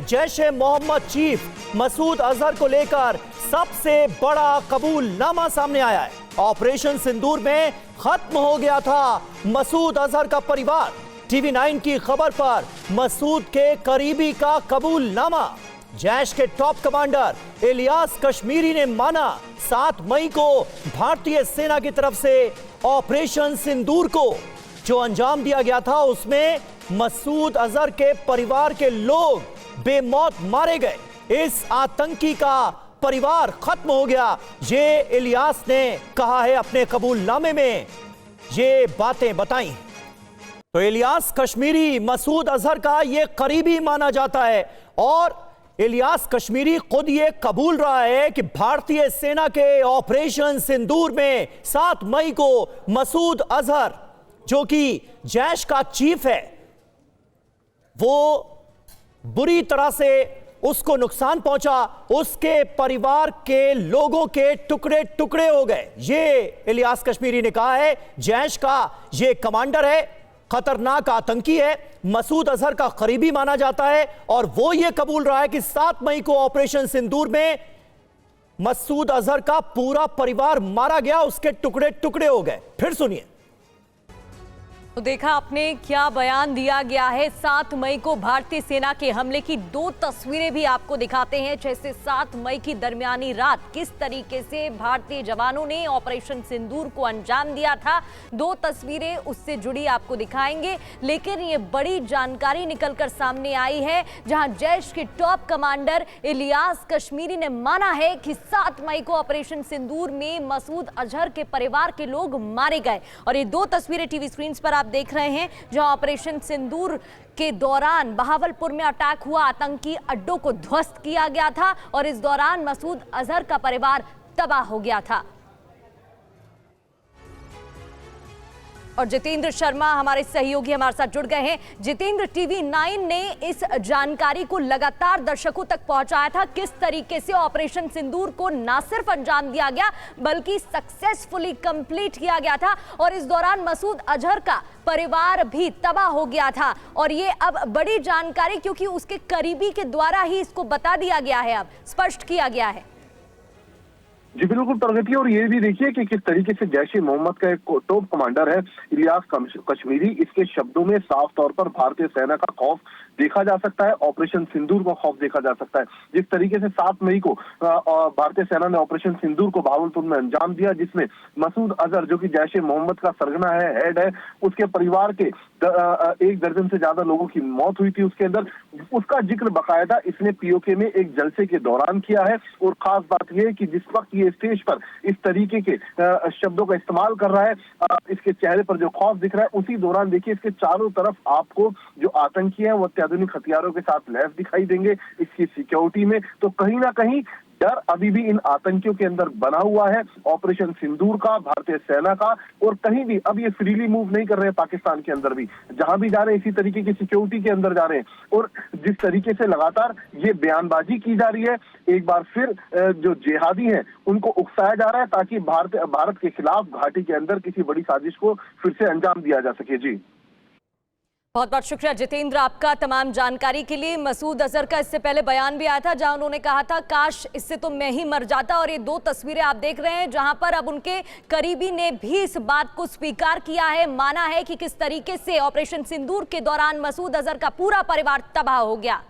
जैश ए Mohammad chief Masood Azhar को लेकर सबसे बड़ा कबूलनामा सामने आया है। ऑपरेशन सिंदूर में खत्म हो गया था मसूद अजहर का परिवार। टीवी 9 की खबर पर मसूद के करीबी का कबूलनामा। जैश के टॉप कमांडर इलियास कश्मीरी ने माना 7 मई को भारतीय सेना की तरफ से ऑपरेशन सिंदूर को जो अंजाम दिया गया था उसमें मसूद अजहर के परिवार के लोग बेमौत मारे गए। इस आतंकी का परिवार खत्म हो गया। ये इलियास ने कहा है अपने कबूलनामे में, ये बातें बताई। तो इलियास कश्मीरी मसूद अजहर का ये करीबी माना जाता है और इलियास कश्मीरी खुद ये कबूल रहा है कि भारतीय सेना के ऑपरेशन सिंदूर में 7 मई को मसूद अजहर जो कि जैश का चीफ है वो बुरी तरह से उसको नुकसान पहुंचा, उसके परिवार के लोगों के टुकड़े टुकड़े हो गए। ये इलियास कश्मीरी ने कहा है। जैश का ये कमांडर है, खतरनाक आतंकी है, मसूद अजहर का करीबी माना जाता है और वो ये कबूल रहा है कि 7 मई को ऑपरेशन सिंदूर में मसूद अजहर का पूरा परिवार मारा गया, उसके टुकड़े टुकड़े हो गए। फिर सुनिए। तो देखा आपने क्या बयान दिया गया है। 7 मई को भारतीय सेना के हमले की 2 तस्वीरें भी आपको दिखाते हैं। 6 से 7 मई की दरमियानी रात किस तरीके से भारतीय जवानों ने ऑपरेशन सिंदूर को अंजाम दिया था, 2 तस्वीरें उससे जुड़ी आपको दिखाएंगे। लेकिन ये बड़ी जानकारी निकलकर सामने आई है जहां जैश के टॉप कमांडर इलियास कश्मीरी ने माना है कि 7 मई को ऑपरेशन सिंदूर में मसूद अजहर के परिवार के लोग मारे गए। और ये 2 तस्वीरें टीवी स्क्रीन पर आप देख रहे हैं जहां ऑपरेशन सिंदूर के दौरान बहावलपुर में अटैक हुआ, आतंकी अड्डों को ध्वस्त किया गया था और इस दौरान मसूद अजहर का परिवार तबाह हो गया था। और जितेंद्र शर्मा हमारे सहयोगी हमारे साथ जुड़ गए हैं। जितेंद्र, टीवी 9 ने इस जानकारी को लगातार दर्शकों तक पहुंचाया था किस तरीके से ऑपरेशन सिंदूर को ना सिर्फ अंजाम दिया गया बल्कि सक्सेसफुली कंप्लीट किया गया था और इस दौरान मसूद अजहर का परिवार भी तबाह हो गया था। और ये अब बड़ी जानकारी क्योंकि उसके करीबी के द्वारा ही इसको बता दिया गया है, अब स्पष्ट किया गया है। जी बिल्कुल प्रगति। और ये भी देखिए कि किस तरीके से जैश ए मोहम्मद का एक टॉप कमांडर है इलियास कश्मीरी, इसके शब्दों में साफ तौर पर भारतीय सेना का खौफ देखा जा सकता है, ऑपरेशन सिंदूर का खौफ देखा जा सकता है। जिस तरीके से 7 मई को भारतीय सेना ने ऑपरेशन सिंदूर को बहावलपुर में अंजाम दिया जिसमें मसूद अजहर जो कि जैश ए मोहम्मद का सरगना है, हेड है, उसके परिवार के 1 दर्जन से ज्यादा लोगों की मौत हुई थी उसके अंदर, उसका जिक्र बकायदा इसने पीओके में एक जलसे के दौरान किया है। और खास बात यह है कि जिस वक्त ये स्टेज पर इस तरीके के शब्दों का इस्तेमाल कर रहा है, इसके चेहरे पर जो खौफ दिख रहा है उसी दौरान देखिए इसके चारों तरफ आपको जो आतंकी है वो अत्याधुनिक हथियारों के साथ लैस दिखाई देंगे इसकी सिक्योरिटी में। तो कहीं ना कहीं डर अभी भी इन आतंकियों के अंदर बना हुआ है ऑपरेशन सिंदूर का, भारतीय सेना का। और कहीं भी अब ये फ्रीली मूव नहीं कर रहे हैं, पाकिस्तान के अंदर भी जहां भी जा रहे हैं इसी तरीके की सिक्योरिटी के अंदर जा रहे हैं। और जिस तरीके से लगातार ये बयानबाजी की जा रही है, एक बार फिर जो जिहादी हैं उनको उकसाया जा रहा है ताकि भारत के खिलाफ घाटी के अंदर किसी बड़ी साजिश को फिर से अंजाम दिया जा सके। जी बहुत बहुत शुक्रिया जितेंद्र आपका तमाम जानकारी के लिए। मसूद अजहर का इससे पहले बयान भी आया था जहां उन्होंने कहा था काश इससे तो मैं ही मर जाता। और ये 2 तस्वीरें आप देख रहे हैं जहां पर अब उनके करीबी ने भी इस बात को स्वीकार किया है, माना है कि किस तरीके से ऑपरेशन सिंदूर के दौरान मसूद अजहर का पूरा परिवार तबाह हो गया।